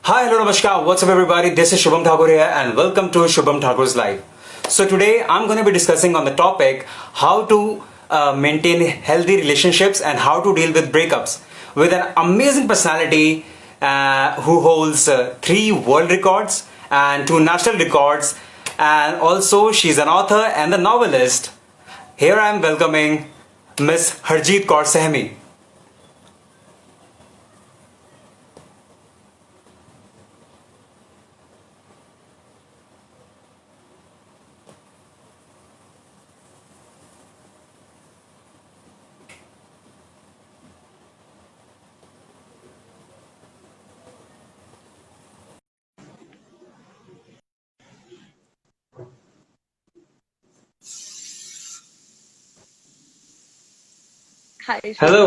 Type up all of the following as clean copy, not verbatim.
Hi, hello, namaskar. What's up, everybody? This is Shubham Thakur here, and welcome to Shubham Thakur's Live. So today, I'm going to be discussing on the topic how to maintain healthy relationships and how to deal with breakups with an amazing personality who holds three world records and two national records, and also she's an author and a novelist. Here I am welcoming Miss Harjeet Kaur Sehmi. Hi, Hello,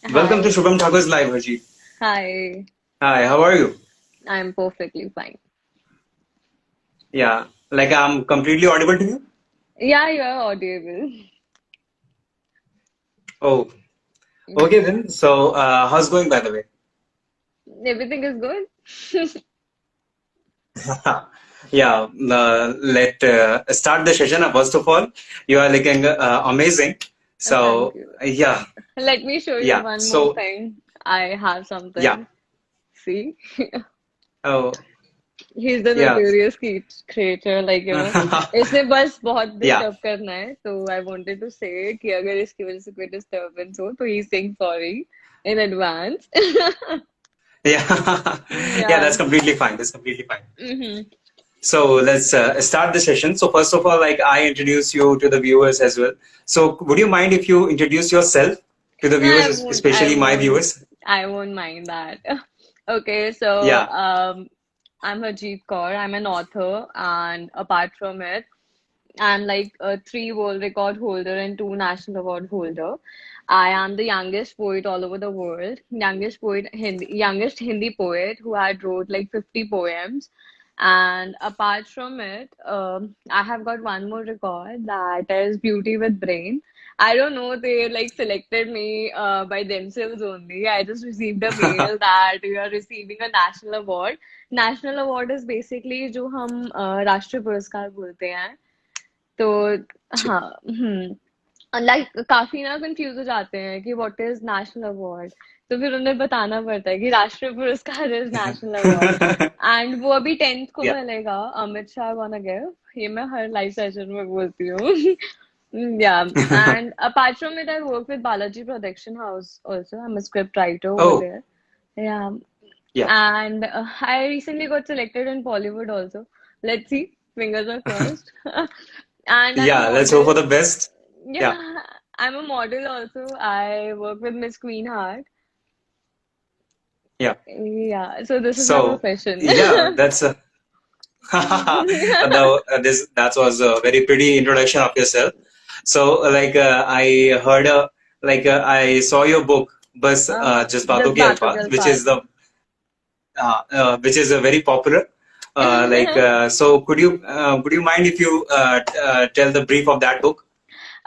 Shubham. welcome to Hi. Shubham Thakur's Live, Harjeet. Hi. Hi, how are you? I'm perfectly fine. Yeah, like I'm completely audible to you? Yeah, you're audible. Oh, okay Mhm. then. So, how's going by the way? Everything is good? Yeah, let start the session. First of all, you are looking amazing. Thank So, you. yeah, Let me show you yeah. one more So, thing. I have yeah. something. See? Oh, He's the yeah. notorious creator, इसने बस बहुत Yeah. Disturb करना है तो I wanted to say कि अगर इसकी वजह से कोई disturbance हो तो he's saying sorry in advance. Yeah. Yeah, Yeah. that's completely fine. That's completely fine. Mm-hmm. So let's start the session. So first of all, like I introduce you to the viewers as well. So would you mind if you introduce yourself to the No, viewers, I won't. I especially my won't. viewers? I won't mind that. Okay, so Yeah. I'm Harjeet Kaur. I'm an author, and apart from it, I'm like a three world record holder and two national award holder. I am the youngest poet all over the world, youngest Hindi poet who had wrote like 50 poems. And apart from it, I have got one more record that is Beauty with Brain. I don't know, they like selected me by themselves only. I just received a mail that you are receiving a national award. National award is basically जो हम राष्ट्रीय पुरस्कार बोलते हैं. तो हाँ. Like काफी ना कंफ्यूज हो जाते हैं कि व्हाट इज नेशनल अवार्ड. तो फिर उन्हें बताना पड़ता है कि राष्ट्रीय पुरस्कार इज नेशनल अवार्ड. एंड वो अभी 10th को Yeah. मिलेगा. Amit Shah gonna give. ये मैं हर लाइव सेशन में बोलती हूँ. Yeah, and apart from it, I work with Balaji Production House also. I'm a script writer over Oh, there. Yeah, yeah. and I recently got selected in Bollywood also. Let's see, fingers are crossed. And I'm a Yeah, let's hope for model. the best. Yeah. Yeah, I'm a model also. I work with Miss Queen Heart. Yeah. Yeah, so this is my So, profession. yeah, that's this that was a very pretty introduction of yourself. So, like I heard I saw your book, Bas Jazbaaton Just Ke बातों के Alfaaz, अल्फाज. which is a very popular. So could you mind if you tell the brief of that book?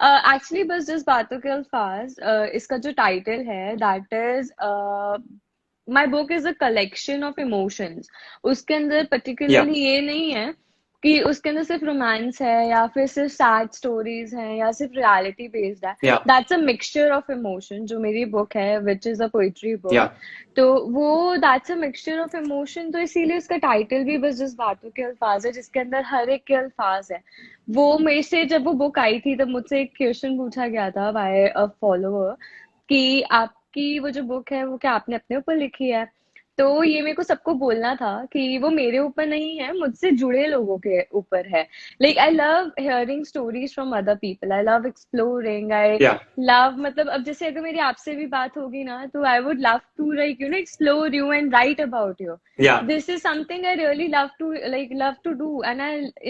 Actually बस जिस बातों के अल्फाज इसका जो टाइटल है that is my book is a collection of emotions. उसके अंदर Yeah, पर्टिकुलरली ये नहीं है कि उसके अंदर सिर्फ रोमांस है या फिर सिर्फ सैड स्टोरीज हैं या सिर्फ रियलिटी बेस्ड है. yeah, that's a mixture of emotion जो मेरी बुक है which is a poetry book. yeah, तो वो that's a mixture of emotion, तो इसीलिए उसका टाइटल भी बस जिस बातों के अल्फाज है जिसके अंदर हर एक के अल्फाज है. वो मेरे से जब वो बुक आई थी तब मुझसे एक क्वेश्चन पूछा गया था बाय अ फॉलोअर कि आपकी वो जो बुक है वो क्या आपने अपने ऊपर लिखी है. तो ये मेरे को सबको बोलना था कि वो मेरे ऊपर नहीं है, मुझसे जुड़े लोगों के ऊपर है. Like I love hearing stories from other people. I love exploring. I yeah, love मतलब अब जैसे अगर मेरी आपसे भी बात होगी ना तो I would love to like explore you and write about you. yeah, This is something I really love to do, and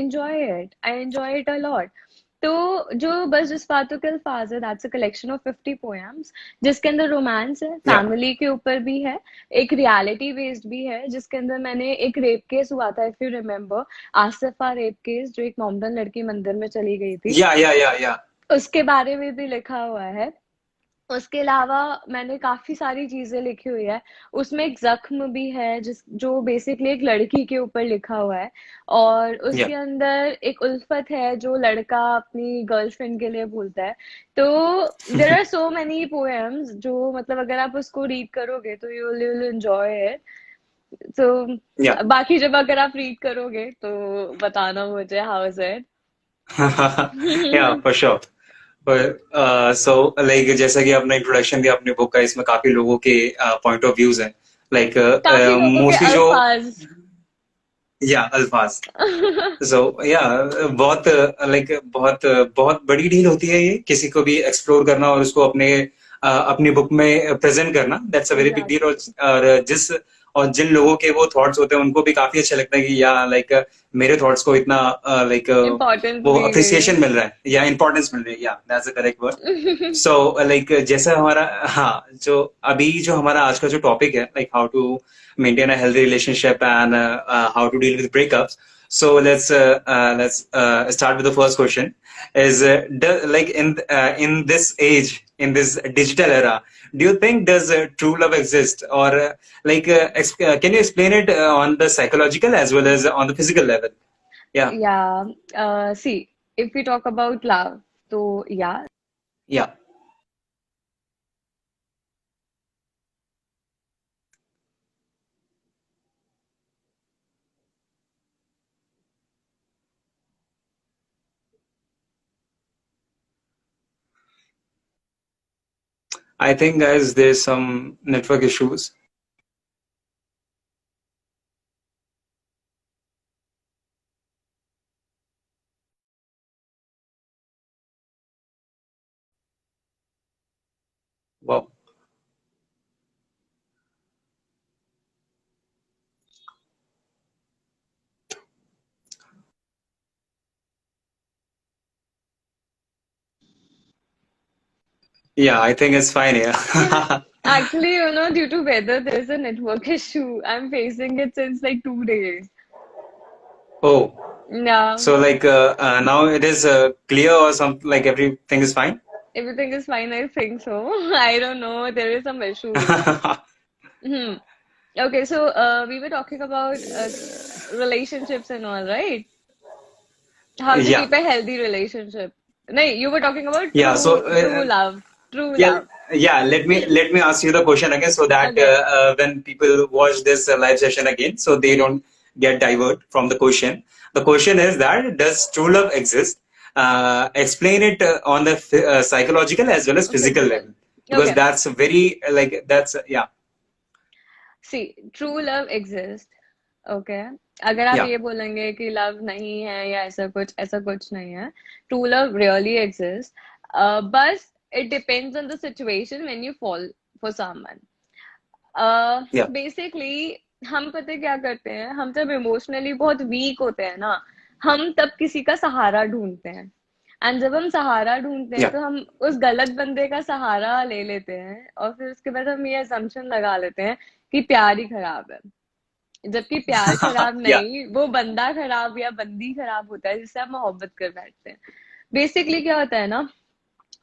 enjoy it. I enjoy it a lot. तो जो बस जिस बातों के अल्फाज है that's a collection of 50 poems जिसके अंदर रोमांस है, yeah. फैमिली के ऊपर भी है, एक रियलिटी बेस्ड भी है जिसके अंदर मैंने एक रेप केस हुआ था if you remember. Asifa rape case जो एक मोमडन लड़की मंदिर में चली गई थी Yeah, yeah, yeah, yeah. उसके बारे में भी लिखा हुआ है. उसके अलावा मैंने काफी सारी चीजें लिखी हुई है। उसमें एक जख्म भी है जिस जो बेसिकली एक लड़की के ऊपर लिखा हुआ है, और Yeah. उसके अंदर एक उल्फत है जो लड़का अपनी गर्लफ्रेंड के लिए भूलता है। तो there are so many poems जो मतलब अगर आप उसको रीड करोगे तो you will enjoy it. Yeah. तो बाकी जब अगर आप रीड करोगे तो बताना मुझे how is Yeah, it. for sure. पर सो लाइक जैसा कि आपने इंट्रोडक्शन दिया अपने बुक का, इसमें काफी लोगों के पॉइंट ऑफ व्यूज हैं, लाइक काफी लोगों के मोस्टली जो, अल्फाज। या अल्फाज। सो या बहुत लाइक बहुत बहुत बड़ी डील होती है ये, किसी को भी एक्सप्लोर करना और उसको अपनी बुक में प्रेजेंट करना, that's a very big deal. Exactly. और जिन लोगों के वो थॉट्स होते हैं उनको भी काफी अच्छा लगता है कि या लाइक मेरे थॉट्स को इतना लाइक इम्पोर्टेंस वो दी गई है। अप्रिसिएशन मिल रहा है या इंपॉर्टेंस मिल रही है, या that's a correct word. So like जैसा हमारा, हाँ, जो अभी जो हमारा आज का जो टॉपिक है, like how to maintain a healthy relationship and how to deal with breakups. So let's start with the first question. Is like in this age, in this digital era, do you think does true love exist, or can you explain it on the psychological as well as on the physical level? Yeah, Yeah, see, if we talk about love, so yeah, yeah, I think guys there's some network issues. Wow. Yeah, I think it's fine. Yeah. actually, due to weather, there's a network issue. I'm facing it since like 2 days. Oh. Yeah, So like now it is clear or something, like everything is fine? everything is fine, I think so. I don't know, there is some issues. Hmm. Okay, so we were talking about relationships and all, right? How to Yeah. keep a healthy relationship. No, you were talking about Yeah. So true love. True yeah, love. yeah. Let me ask you the question again, so that Okay. when people watch this live session again, so they don't get divert from the question. The question is that does true love exist? Explain it on the psychological as well as physical Physical. level, because Okay. that's very like that's yeah, See, true love exists. Okay. अगर आप yeah, ये बोलेंगे कि love नहीं है या ऐसा कुछ नहीं है, ट्रू लव रियली एग्जिस्ट। बस it depends on the situation when you fall for someone. yeah, basically हम पता है क्या करते हैं, हम जब इमोशनली बहुत वीक होते हैं ना, हम तब किसी का सहारा ढूंढते हैं। एंड जब हम सहारा ढूंढते हैं yeah, तो हम उस गलत बंदे का सहारा ले लेते हैं, और फिर उसके बाद हम ये असम्पशन लगा लेते हैं कि प्यार ही खराब है। जबकि प्यार खराब yeah, नहीं, वो बंदा खराब या बंदी खराब होता है जिससे आप मोहब्बत कर बैठते हैं। बेसिकली क्या होता है ना,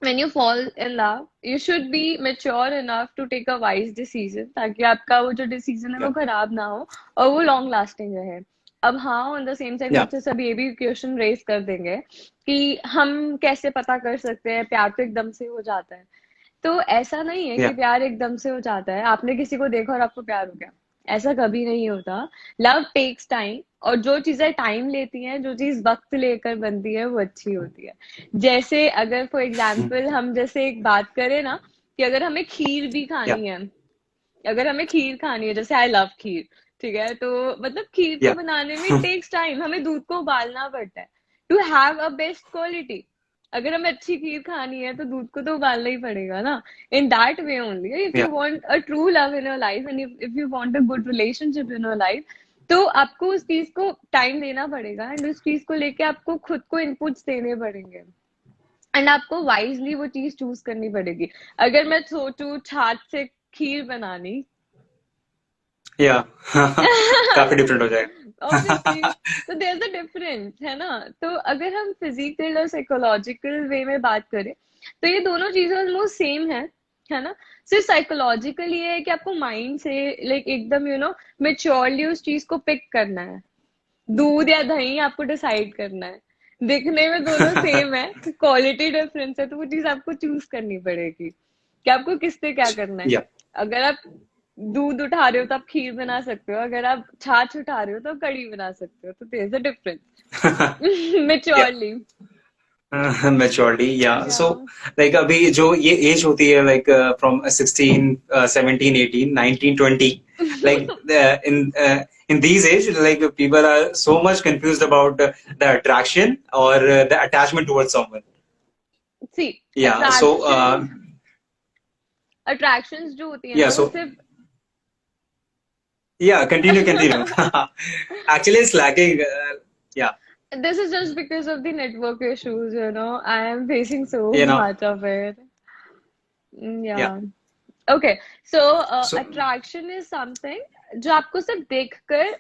when you fall in love you should be mature enough to take a wise decision, ताकि आपका वो जो डिसीजन है वो yeah, खराब ना हो और वो लॉन्ग लास्टिंग रहे। अब हाँ, on the same time yeah, मुझसे सब ये भी क्वेश्चन रेज कर देंगे कि हम कैसे पता कर सकते हैं, प्यार तो एकदम से हो जाता है। तो ऐसा नहीं है कि yeah, प्यार एकदम से हो जाता है, आपने किसी को देखा और आपको प्यार हो गया, ऐसा कभी नहीं होता। लव टेक्स टाइम, और जो चीजें टाइम लेती हैं, जो चीज वक्त लेकर बनती है, वो अच्छी होती है। जैसे अगर फॉर एग्जाम्पल हम जैसे एक बात करें ना, कि अगर हमें खीर भी yeah, खानी है, अगर हमें खीर खानी है, जैसे आई लव खीर, ठीक है, तो मतलब खीर को yeah, बनाने में टेक्स टाइम, हमें दूध को उबालना पड़ता है to have a best quality. अगर हमें अच्छी खीर खानी है तो दूध को तो उबालना ही पड़ेगा ना। In that way only if you yeah, want a true love in your life and if you want a good relationship in your life, तो आपको उस चीज को टाइम देना पड़ेगा, एंड उस चीज को लेके आपको खुद को इनपुट्स देने पड़ेंगे, एंड आपको वाइजली वो चीज चूज करनी पड़ेगी। अगर मैं सोचूं छाछ से खीर बनानी, yeah. काफी डिफरेंट हो ऑब्वियसली, जाएगा। तो देयर इज अ डिफरेंस है ना। तो अगर हम फिजिकल और साइकोलॉजिकल वे में बात करें तो ये दोनों चीजें ऑलमोस्ट सेम है। है ना? सिर्फ साइकोलॉजिकली ये है कि आपको माइंड से लाइक एकदम मेच्योरली उस चीज को पिक करना है। दूध या दही आपको डिसाइड करना है। दिखने में दोनों सेम है, क्वालिटी डिफरेंस है, तो वो चीज आपको चूज करनी पड़ेगी कि आपको किससे क्या करना है। Yeah. अगर आप दूध उठा रहे हो तो आप खीर बना सकते हो, अगर आप छाछ उठा रहे हो तो आप कढ़ी बना सकते हो, तो there is a difference Yeah. Maturely. Maturity, yeah. या So like अभी जो ये एज होती है like from 16, 17, 18, 19, 20, like in these age like people are so much confused about the attraction or the attachment towards someone. See Yeah. So attractions जो होती है yeah. ना वो So सिर्फ yeah. Continue. Actually, it's lacking. Yeah. this is just because of the network issues, I am facing so You know. much of it. Yeah. Yeah. Okay. So So attraction is something जो आपको सिर्फ देखकर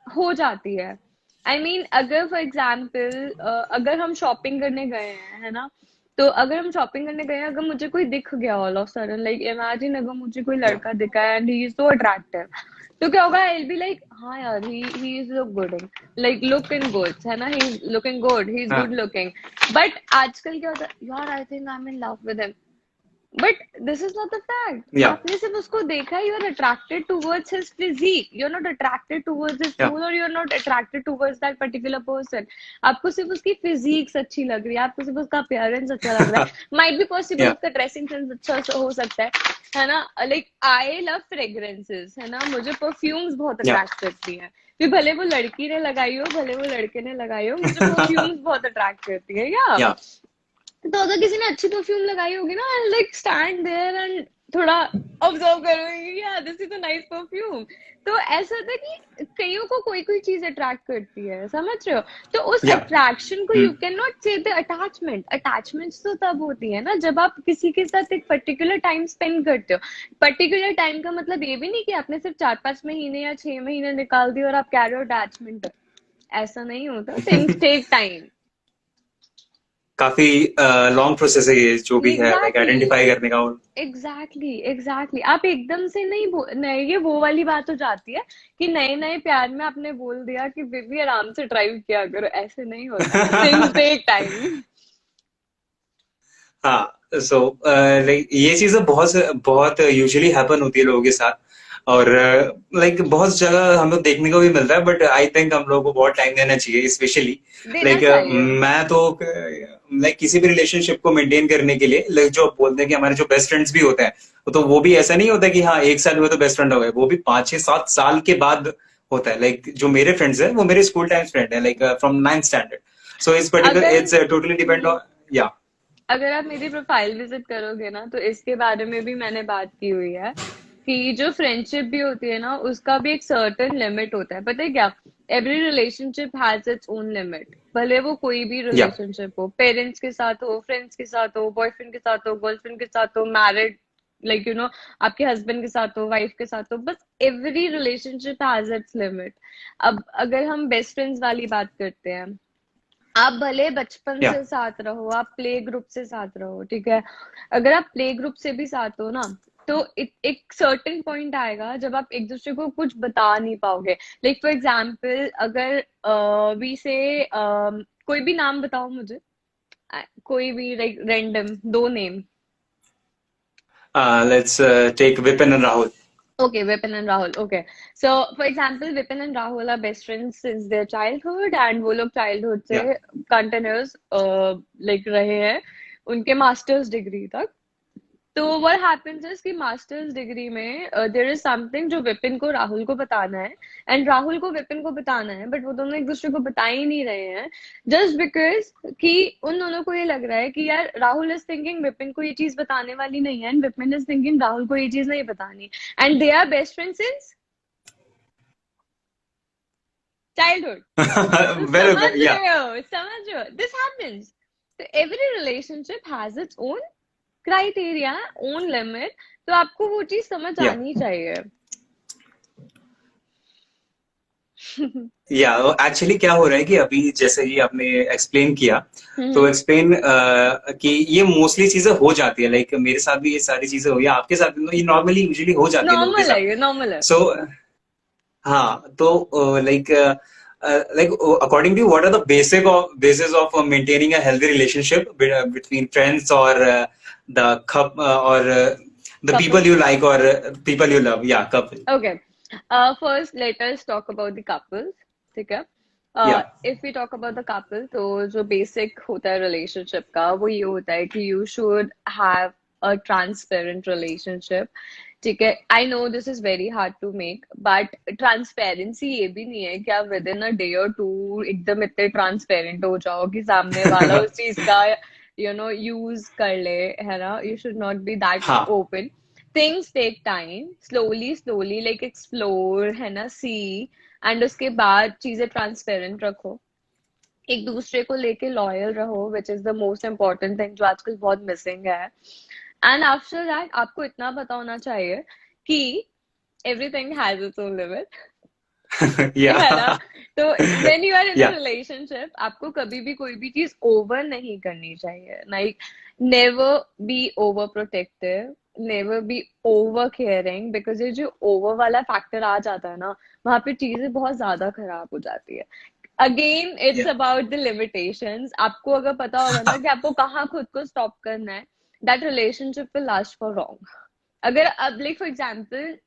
हो जाती है। I mean, अगर for example अगर हम शॉपिंग करने गए हैं, है ना? तो अगर हम शॉपिंग करने गए हैं, अगर मुझे कोई दिख गया all of sudden, like imagine अगर मुझे कोई yeah. लड़का दिखा है and he is so attractive, तो क्या होगा? आई विल बी लाइक हाँ यार, he is look good, like look in good, है ना? He is looking good, he is Uh, good looking. But आजकल क्या होता है यार, I think I am in love with him, but this is not the fact. yeah. आपने सिर्फ उसको देखा, you are attracted towards his physique, you are not attracted towards his Yeah. Soul, और you are not attracted towards that particular person. आपको सिर्फ उसकी physics अच्छी लग रही है, आपको सिर्फ उसका अपीयरेंस अच्छा लग रहा है, माइट बी पॉसिबल Yeah. उसका ड्रेसिंग सेंस अच्छा हो सकता है ना? लाइक आई लव फ्रेग्रेंसेस, है ना? मुझे परफ्यूम्स बहुत Yeah. अट्रैक्ट करती हैं, फिर भले वो लड़की ने लगाई हो, भले वो लड़के ने लगाई हो, मुझे परफ्यूम्स बहुत अट्रैक्ट करती है। या Yeah. तो अगर किसी ने अच्छी परफ्यूम लगाई होगी ना, I like stand there and थोड़ा ऑब्जर्व करूंगी, yeah this is a nice perfume. तो ऐसा होता है कि कईयों को कोई कोई चीज अट्रैक्ट करती है, समझ रहे हो? तो उस Yeah. अट्रैक्शन को यू Hmm. कैन नॉट से द अटैचमेंट। अटैचमेंट्स तो तब होती है ना जब आप किसी के साथ एक पर्टिकुलर टाइम स्पेंड करते हो। पर्टिकुलर टाइम का मतलब ये भी नहीं कि आपने सिर्फ 4-5 महीने या 6 महीने निकाल दिए और आप कह रहे हो अटैचमेंट। ऐसा नहीं होता, थिंग्स टेक टाइम। काफी लॉन्ग प्रोसेस है ये जो भी है लाइक एग्जैक्टली, आइडेंटिफाई करने का। एग्जैक्टली। आप एकदम से नहीं, ये वो वाली बात हो जाती है कि नए नए प्यार में आपने बोल दिया कि बेबी आराम से ड्राइव किया करो, ऐसे नहीं होता, थिंग्स टेक टाइम। हाँ। सो लाइक ये चीजें बहुत बहुत यूजुअली हैपन होती है लोगों के साथ, और लाइक बहुत जगह हम लोग देखने को भी मिलता है, बट आई थिंक हम लोगों को बहुत टाइम देना चाहिए स्पेशली। देना लाइक चाहिए। मैं तो लाइक किसी भी रिलेशनशिप को मेंटेन करने के लिए लाइक जो बोलते हैं कि हमारे जो बेस्ट फ्रेंड्स भी होते हैं, तो वो भी ऐसा नहीं होता कि हाँ एक साल हुए तो बेस्ट फ्रेंड हो गए, वो भी 5, 6, 7 साल के बाद होता है। लाइक जो मेरे फ्रेंड्स हैं वो मेरे स्कूल टाइम फ्रेंड है, लाइक फ्रॉम 9th स्टैंडर्ड। सो इस पर्टिकुलर अगर इट्स टोटली डिपेंड ऑन। या अगर आप मेरी प्रोफाइल विजिट करोगे ना, तो इसके बारे में भी मैंने बात की हुई है कि जो फ्रेंडशिप भी होती है ना, उसका भी एक सर्टेन लिमिट होता है। पता है क्या? Every relationship has its own limit, भले वो कोई भी या रिलेशनशिप हो, पेरेंट्स के साथ हो, फ्रेंड्स के साथ हो, बॉयफ्रेंड के साथ हो, गर्लफ्रेंड के साथ हो, मैरिड, लाइक आपके हस्बैंड के साथ हो, वाइफ के साथ हो, बस every relationship has it's limit. अब अगर हम बेस्ट फ्रेंड्स वाली बात करते हैं, आप भले बचपन या से साथ रहो, आप प्ले ग्रुप से साथ रहो, ठीक है? अगर आप प्ले ग्रुप से भी साथ हो ना, तो एक सर्टेन पॉइंट आएगा जब आप एक दूसरे को कुछ बता नहीं पाओगे। लाइक फॉर एग्जाम्पल, अगर वी से कोई भी नाम बताओ मुझे, कोई भी like random 2 name. Let's take Vipin and Rahul. Okay, Vipin and Rahul. Okay. So, for example, Vipin and Rahul are best friends since their childhood, and वो लोग childhood से या continuous like रहे हैं उनके मास्टर्स डिग्री तक। तो what happens is कि मास्टर्स डिग्री में there is something जो विपिन को राहुल को बताना है, एंड राहुल को विपिन को बताना है, बट वो दोनों एक दूसरे को बता ही नहीं रहे हैं, जस्ट बिकॉज कि उन दोनों को ये लग रहा है कि यार राहुल इज थिंकिंग विपिन को ये चीज बताने वाली नहीं है, and Vipin is thinking Rahul को ये चीज नहीं बतानी, and they are best friends since childhood. तो वेल या समझ रहे हो, दिस हैपेंस। तो every relationship has its own criteria, own limit, तो आपको वो चीज समझ या आनी चाहिए। या एक्चुअली क्या हो रहा है कि अभी जैसे ही आपने एक्सप्लेन किया, तो हम्म। एक्सप्लेन कि ये मोस्टली चीजें हो जाती है, लाइक मेरे साथ भी ये सारी चीजें हुई है, आपके साथ भी, ये नॉर्मली यूजुअली हो जाती है लोगों के नॉर्मल है, साथ। ये नॉर्मल है। सो हाँ, तो like according to what are the basis of maintaining a healthy relationship between friends और द कप और the people couple. You like और पीपल यू लव, या couple. Okay, first let us talk about the couples, ठीक है। Yeah if we talk about the couple, तो जो basic होता है रिलेशनशिप का वो ये होता है कि you should have a transparent relationship, ठीक है। I know this is very hard to make, but transparency ये भी नहीं है कि आप विद इन अ डे और टू एकदम इतने ट्रांसपेरेंट हो जाओ कि सामने वाला उस चीज का यूज कर ले, है ना। You should not be that हाँ, open. Things take time, slowly slowly like explore, है ना, सी। एंड उसके बाद चीजें ट्रांसपेरेंट रखो, एक दूसरे को लेके लॉयल रहो, which is the most important thing जो आजकल बहुत मिसिंग है। एंड आफ्टर दैट आपको इतना पता होना चाहिए कि everything has its own limit, या है ना। तो व्हेन यू आर इन अ या रिलेशनशिप, आपको कभी भी कोई भी चीज ओवर नहीं करनी चाहिए, like never be over protective, never be over caring, because ये जो ओवर वाला फैक्टर आ जाता है ना, वहां पे चीजें बहुत ज्यादा खराब हो जाती है। अगेन इट्स या अबाउट द लिमिटेशंस, आपको अगर पता होगा ना कि आपको कहाँ खुद को स्टॉप करना है, that relationship will last for long. अगर अब like for example,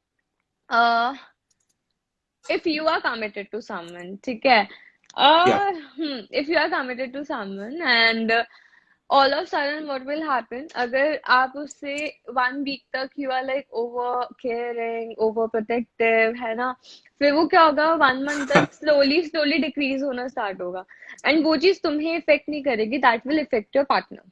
if you are committed to someone, ठीक है, या if you are committed to someone and all of sudden what will happen, अगर आप उससे 1 week तक you are like over caring, over protective, है ना, फिर वो क्या होगा, 1 month तक slowly slowly decrease होना start होगा, and वो चीज तुम्हें इफेक्ट नहीं करेगी, that will affect your partner,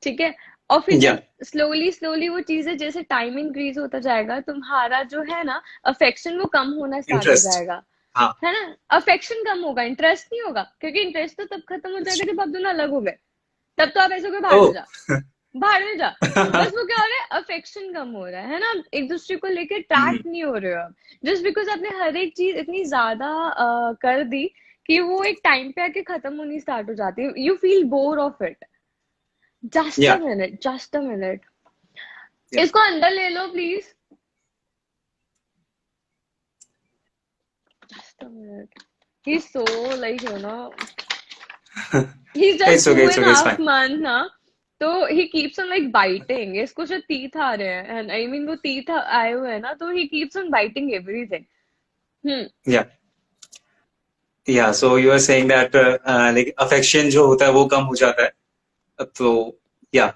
ठीक है। और फिर या जब स्लोली स्लोली वो चीजें, जैसे टाइम इंक्रीज होता जाएगा, तुम्हारा जो है ना अफेक्शन, वो कम होना स्टार्ट हो इंटरेस्ट। जाएगा, हाँ, है ना। अफेक्शन कम होगा, इंटरेस्ट नहीं होगा, क्योंकि इंटरेस्ट तो तब खत्म हो जाएगा जब आप दोनों अलग हो गए। तब तो आप ऐसे कोई ओ भाड़ में जा, भाड़ में जा। बस वो क्या हो रहा है, अफेक्शन कम हो रहा है ना, एक दूसरे को लेके ट्रैक नहीं हो रहे हो आप, जस्ट बिकॉज आपने हर एक चीज इतनी ज्यादा कर दी कि वो एक टाइम पे आके खत्म होनी स्टार्ट हो जाती है, you feel bore of it. Just a या मिनट, जस्ट अ मिनट, या इसको अंदर ले लो please. Just a minute. He's so like, he's just it's okay, two it's and a okay, it's half fine. months ना, तो he keeps on like biting, इसको शायद teeth आ रहे हैं, and I mean वो teeth आए हुए हैं ना, तो he keeps on biting everything। Hmm. Yeah yeah so you are saying that like affection जो होता है वो कम हो जाता है, तो या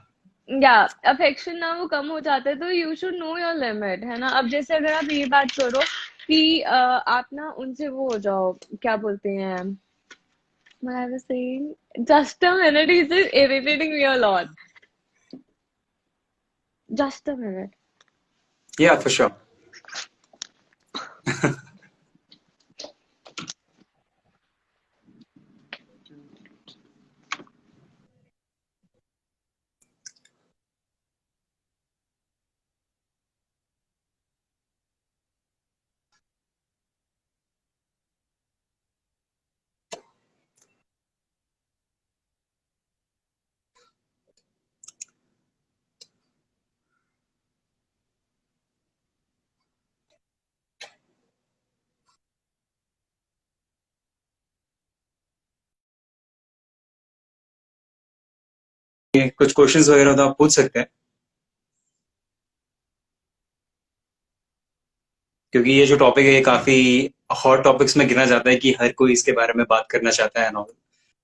या अफेक्शन ना वो कम हो जाता है, तो you should know your limit, है ना। अब जैसे अगर आप ये बात करो कि आप ना उनसे वो हो जाओ, क्या बोलते हैं, what I was saying, just a minute, he's just irritating me a lot, just a minute। या फॉर श्योर। कुछ क्वेश्चंस वगैरह तो आप पूछ सकते हैं, क्योंकि ये जो टॉपिक है ये काफी हॉट टॉपिक्स में गिना जाता है कि हर कोई इसके बारे में बात करना चाहता है नॉर्मल।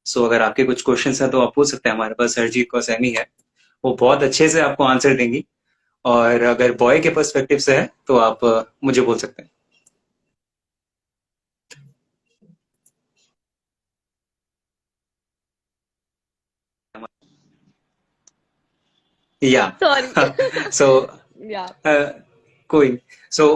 सो अगर आपके कुछ क्वेश्चंस हैं तो आप पूछ सकते हैं, हमारे पास हरजीत कौर सैनी है, वो बहुत अच्छे से आपको आंसर देंगी। और अगर बॉय के पर्सपेक्टिव से है तो आप मुझे बोल सकते हैं। या Sorry। सो Yeah। कोई, सो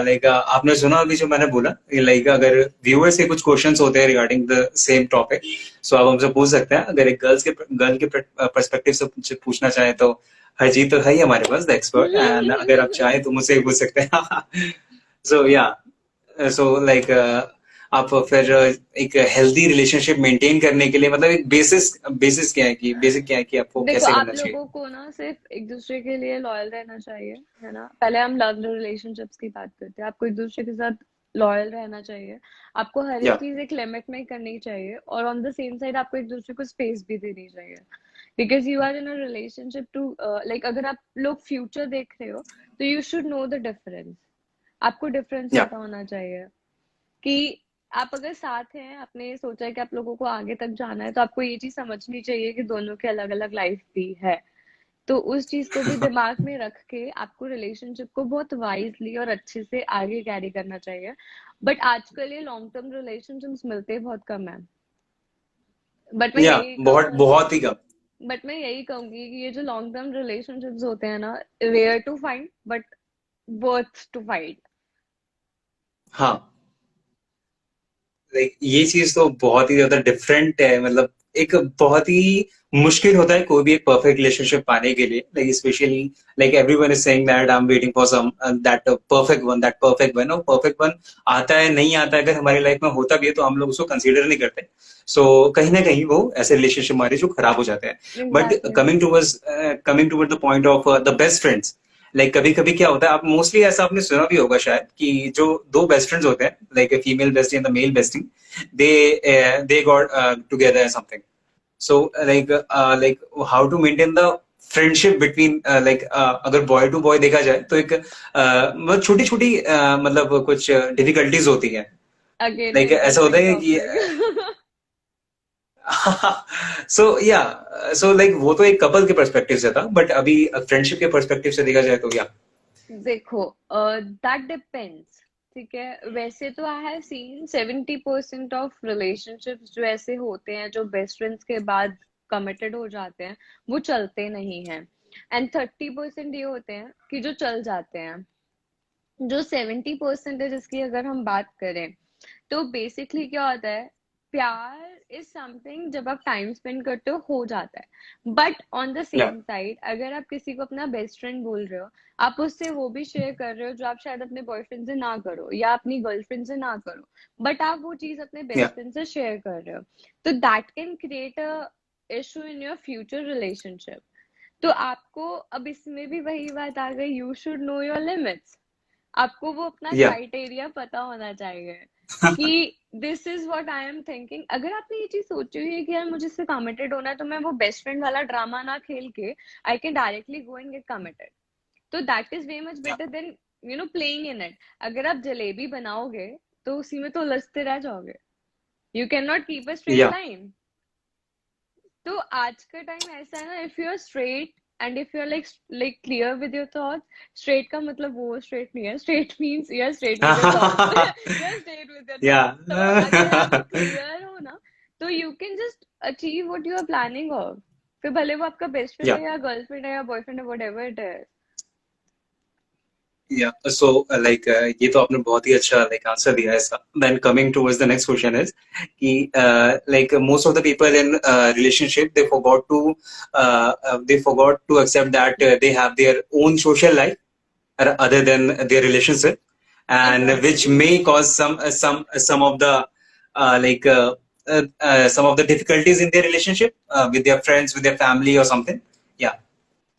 लाइक आपने सुना अभी जो मैंने बोला, लाइक अगर व्यूअर्स के कुछ क्वेश्चंस होते हैं रिगार्डिंग द सेम टॉपिक, सो आप हमसे पूछ सकते हैं। अगर एक गर्ल के पर्सपेक्टिव से पूछना चाहें तो हरजीत तो है ही हमारे पास द एक्सपर्ट, एंड अगर आप चाहें तो मुझसे भी पूछ सकते हैं। सो या, सो लाइक आप फिर एक हेल्दी रिलेशनशिप मेंटेन करने के लिए मतलब एक बेसिस बेसिस क्या है कि बेसिक क्या है कि आपको देखो, कैसे आप करना चाहिए? लोगों को ना सिर्फ एक दूसरे के लिए लॉयल रहना चाहिए, है ना। पहले हम लव रिलेशनशिप्स की बात करते हैं। आपको एक दूसरे के साथ लॉयल रहना चाहिए। आपको हर एक या चीज एक लिमिट में करनी चाहिए, और ऑन द सेम साइड आपको एक दूसरे को स्पेस भी देनी चाहिए, because you are in a relationship to like, अगर आप लोग फ्यूचर देख रहे हो तो you should know the difference. आपको डिफरेंस या पता होना चाहिए कि आप अगर साथ हैं, आपने सोचा है कि आप लोगों को आगे तक जाना है, तो आपको ये चीज समझनी चाहिए कि दोनों की अलग अलग लाइफ भी है। तो उस चीज को भी दिमाग में रख के आपको रिलेशनशिप को बहुत वाइजली और अच्छे से आगे कैरी करना चाहिए। बट आजकल ये लॉन्ग टर्म रिलेशनशिप्स मिलते बहुत कम है। बट मैं या यही बहुत कहूंगी बहुत ही कम। बट मैं यही कहूंगी कि ये जो लॉन्ग टर्म रिलेशनशिप्स होते हैं ना, rare to find but worth to find. हाँ, लाइक ये चीज तो बहुत ही ज्यादा डिफरेंट है। मतलब एक बहुत ही मुश्किल होता है कोई भी एक परफेक्ट रिलेशनशिप पाने के लिए। Like specially like everyone is saying that I am waiting for some that perfect one. और परफेक्ट वन आता है नहीं आता है, अगर हमारी लाइफ में होता भी है तो हम लोग उसको कंसीडर नहीं करते। सो कहीं ना कहीं वो ऐसे रिलेशनशिप हमारे जो खराब हो जाते हैं। But exactly. Coming toward the point of the best friends, like कभी कभी क्या होता है, आप मोस्टली ऐसा आपने सुना भी होगा शायद, कि जो दो बेस्ट फ्रेंड्स होते हैं, like female bestie and the male bestie, they got together or something. So like how to maintain the friendship between अगर बॉय टू बॉय देखा जाए तो एक मतलब छोटी छोटी मतलब कुछ डिफिकल्टीज होती है। अगेन लाइक ऐसा होता इंटरेस्टिंग है कि टॉपिक। सो या सो लाइक वो तो एक कपल के पर्सपेक्टिव से था, बट अभी फ्रेंडशिप के पर्सपेक्टिव से देखा जाए तो या देखो, दैट डिपेंड्स। ठीक है, वैसे तो I have seen 70% of relationships जो ऐसे होते हैं, जो बेस्ट फ्रेंड्स के बाद कमिटेड हो जाते हैं, वो चलते नहीं हैं। एंड 30% ये होते हैं कि जो चल जाते हैं। जो 70% है जिसकी अगर हम बात करें, तो बेसिकली क्या होता है, प्यार इज समथिंग जब आप टाइम स्पेंड करते हो जाता है। बट ऑन द या सेम साइड, अगर आप किसी को अपना बेस्ट फ्रेंड बोल रहे हो, आप उससे वो भी शेयर कर रहे हो जो आप शायद अपने बॉयफ्रेंड से ना करो या अपनी गर्लफ्रेंड से ना करो, बट आप वो चीज अपने या बेस्ट फ्रेंड से शेयर कर रहे हो, तो that can create a issue in your future relationship. तो आपको अब इसमें भी वही बात आ गई, you should know your limits. आपको वो अपना या क्राइटेरिया पता होना चाहिए कि this is what I am thinking. अगर आपने ये चीज सोची हुई है कि यार मुझे इससे कमिटेड होना है, तो मैं वो बेस्ट फ्रेंड वाला ड्रामा ना खेल के I can directly go and get committed. तो that is way much better than playing in it. अगर आप जलेबी बनाओगे तो उसी में तो उलझते रह जाओगे। You can not keep a straight yeah line. तो आज का टाइम ऐसा है ना, if you are straight and if you are like clear with your thoughts. Straight का मतलब वो स्ट्रेट नहीं है, straight means you are straight with your thoughts. You are straight with your yeah thoughts. तो अगर आप क्लियर हो ना, तो you can just achieve what you are planning of. फिर भले वो आपका बेस्ट फ्रेंड या है या गर्लफ्रेंड है या बॉयफ्रेंड है, what ever it is. Yeah, so ये तो आपने बहुत ही अच्छा like आंसर दिया है इसका. Then coming towards the next question is कि like most of the people in relationship they forgot to accept that they have their own social life other than their relationship, and which exactly. may cause some of the some of the difficulties in their relationship with their friends, with their family or something. Yeah,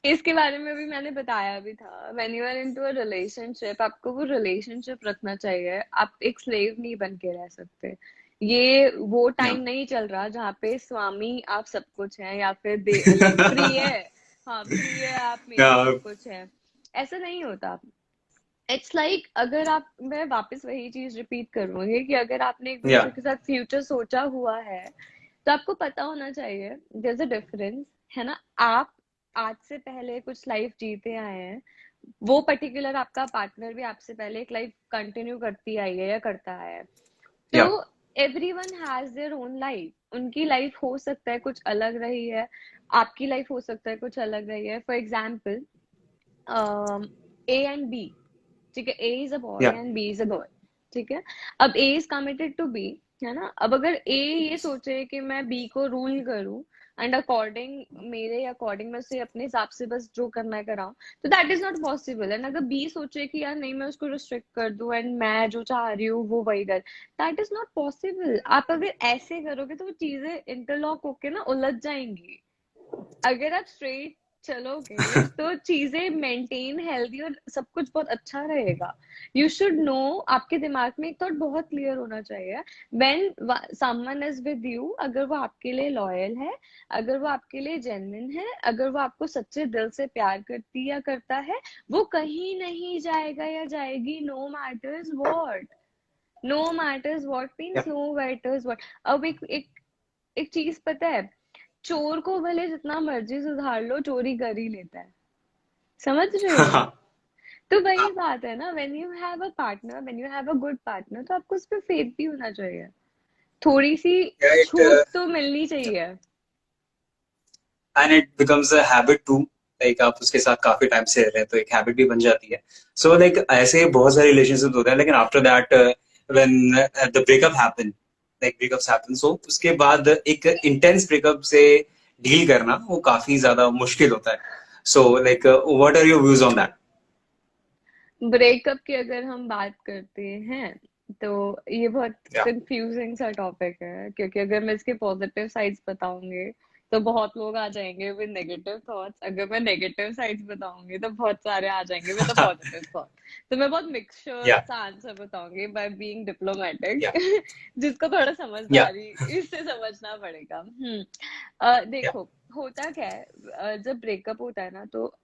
इसके बारे में भी मैंने बताया भी था, when you are into a relationship, आपको वो रिलेशनशिप रखना चाहिए। आप एक स्लेव नहीं बन के रह सकते। ये वो yeah. टाइम नहीं चल रहा जहाँ पे स्वामी आप सब कुछ हैं, या फिर लाइक प्रिय। हाँ, प्रिय आप मेरे Yeah, सब कुछ हैं। ऐसा नहीं होता। इट्स लाइक अगर आप, मैं वापस वही चीज रिपीट करूंगी कि अगर आपने एक दूसरे yeah, के साथ फ्यूचर सोचा हुआ है, तो आपको पता होना चाहिए देयर इज अ डिफरेंस, है ना। आप आज से पहले कुछ लाइफ जीते आए हैं, वो पर्टिकुलर आपका पार्टनर भी आपसे पहले एक लाइफ कंटिन्यू करती आई है या करता है। तो yeah. Everyone has their own life. उनकी लाइफ हो सकता है कुछ अलग रही है, आपकी लाइफ हो सकता है कुछ अलग रही है। For example, A and B, ठीक है, A is a boy Yeah. And B is a girl, ठीक है। अब A is committed to B, है ना। अब अगर ए ये सोचे कि मैं बी को रूल करूं एंड अकॉर्डिंग, मेरे अकॉर्डिंग मैं उसे अपने हिसाब से बस जो करना है कराऊं, तो that is not possible. And अगर बी सोचे कि यार नहीं मैं उसको रिस्ट्रिक्ट कर दूं एंड मैं जो चाह रही हूँ वो वही कर, दैट इज नॉट पॉसिबल। आप अगर ऐसे करोगे तो वो चीजें इंटरलॉक होके ना उलझ जाएंगी। अगर आप स्ट्रेट चलोगे तो चीजें मेंटेन हेल्दी और सब कुछ बहुत अच्छा रहेगा। यू शुड नो, आपके दिमाग में एक थॉट बहुत क्लियर होना चाहिए। When someone is with you, अगर वो आपके लिए लॉयल है, अगर वो आपके लिए जेन्युइन है, अगर वो आपको सच्चे दिल से प्यार करती या करता है, वो कहीं नहीं जाएगा या जाएगी, no matters what. No matters what means Yeah. No matters what. अब एक चीज पता है, चोर को भले जितना मर्जी सुधार लो, चोरी कर ही लेता है। समझ रहे हो। तो वही बात है ना, when you have a partner, when you have a good partner, तो आपको उस पर फेथ भी होना चाहिए, थोड़ी सी Yeah, छूट तो मिलनी चाहिए। and it becomes a habit too. Like आप उसके साथ काफी टाइम से रह रहे हैं तो एक हैबिट भी बन जाती है. So like ऐसे बहुत सारे रिलेशनशिप होते हैं, लेकिन after that when the breakup happen, like breakups happen, so उसके बाद एक intense breakup से डील करना वो काफी ज्यादा मुश्किल होता है. So like what are your views on that? Breakup की अगर हम बात करते हैं तो ये बहुत Yeah. कंफ्यूजिंग सा टॉपिक है, क्योंकि अगर मैं इसके पॉजिटिव साइड्स बताऊंगी तो बहुत लोग आ जाएंगे विद नेगेटिव थॉट्स, अगर मैं नेगेटिव साइड्स बताऊंगी तो बहुत सारे आ जाएंगे विद पॉजिटिव थॉट्स। तो मैं बहुत मिक्सचर Yeah. सा आंसर बताऊंगी बाय बीइंग डिप्लोमेटिक। Yeah. जिसको थोड़ा Yeah. समझदारी इससे समझना पड़ेगा। Yeah. देखो, होता क्या है, जब ब्रेकअप होता है ना, तो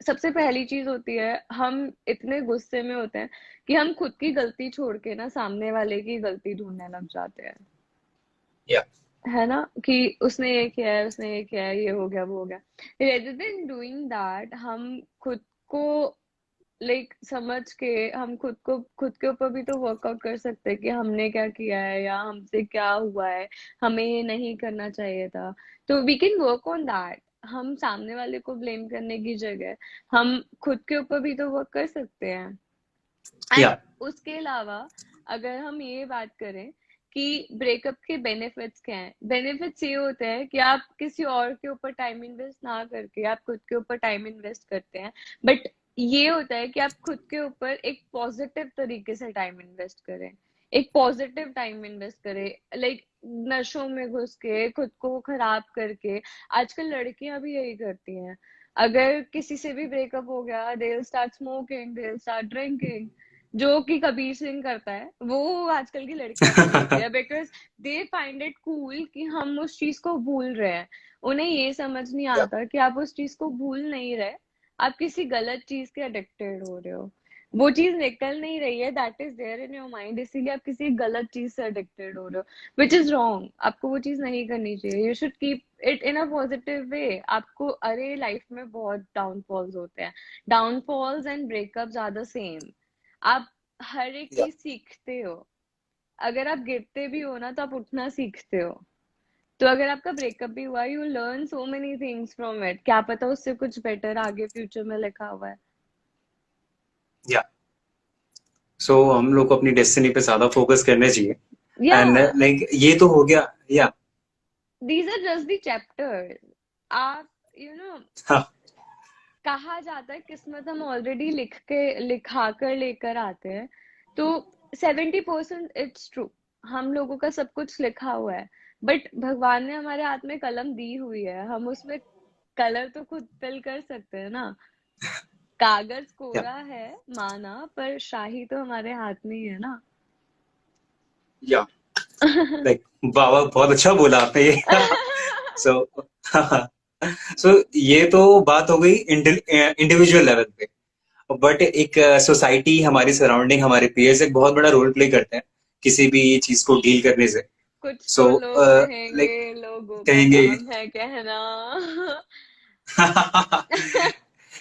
सबसे पहली चीज होती है, हम इतने गुस्से में होते हैं कि हम खुद की गलती छोड़ के ना सामने वाले की गलती ढूंढने लग जाते हैं। Yeah. है ना, कि उसने ये किया है, उसने ये किया है, ये हो गया, वो हो गया। रेदर देन डूइंग दैट, हम खुद को समझ के, हम खुद के ऊपर भी तो वर्कआउट कर सकते हैं कि हमने क्या किया है या हमसे क्या हुआ है, हमें ये नहीं करना चाहिए था। तो we can work on that. हम सामने वाले को ब्लेम करने की जगह हम खुद के ऊपर भी तो वर्क कर सकते हैं। And Yeah. उसके अलावा अगर हम ये बात करें कि ब्रेकअप के बेनिफिट्स क्या हैं, बेनिफिट्स ये होते हैं कि आप किसी और के ऊपर टाइम इन्वेस्ट ना करके आप खुद के ऊपर टाइम इन्वेस्ट करते हैं। बट ये होता है कि आप खुद के ऊपर एक पॉजिटिव तरीके से टाइम इन्वेस्ट करें, एक पॉजिटिव टाइम इन्वेस्ट करें, नशों में घुस के खुद को खराब करके। आजकल लड़कियां भी यही करती हैं, अगर किसी से भी ब्रेकअप हो गया, they will start smoking, they will start drinking, जो कि कबीर सिंह करता है वो आजकल की लड़कियां भी करती है, because they find it cool कि हम उस चीज को भूल रहे हैं। उन्हें ये समझ नहीं Yeah. आता कि आप उस चीज को भूल नहीं रहे, आप किसी गलत चीज के अडिक्टेड हो रहे हो। वो चीज निकल नहीं रही है, that is there in your mind, इसीलिए आप किसी गलत चीज से अडिक्टेड हो रहे हो, विच इज रॉन्ग। आपको वो चीज नहीं करनी चाहिए, you should keep it in a positive way. आपको, अरे लाइफ में बहुत डाउनफॉल्स होते हैं, downfalls and breakups are the same. आप हर एक Yeah. चीज सीखते हो, अगर आप गिरते भी हो ना तो आप उठना सीखते हो। तो अगर आपका ब्रेकअप भी हुआ, you learn so many things from it, क्या पता उससे कुछ बेटर आगे फ्यूचर में लिखा हुआ है। Yeah. So हम लोग को अपनी डेस्टिनी पे ज्यादा फोकस करना चाहिए. या एंड लाइक ये तो हो गया. Yeah. These are just the chapters. आप यू नो, हाँ. कहा जाता है किस्मत हम ऑलरेडी लिखा कर लेकर आते हैं, तो 70% इट्स ट्रू, हम लोगों का सब कुछ लिखा हुआ है। बट भगवान ने हमारे हाथ में कलम दी हुई है, हम उसमें कलर तो खुद फिल कर सकते हैं ना। कागज या. कोरा है माना, पर शाही तो हमारे हाथ में ही है ना। या. लाइक बाबा बहुत अच्छा बोला आपने ये. सो सो ये तो बात हो गई इंडिविजुअल लेवल पे. बट एक सोसाइटी, हमारी सराउंडिंग, हमारे पीयर्स एक बहुत बड़ा रोल प्ले करते हैं किसी भी चीज को डील करने से. कुछ सो तो लोग कहेंगे, लाइक लोगों का कहेंगे. काम है कहना।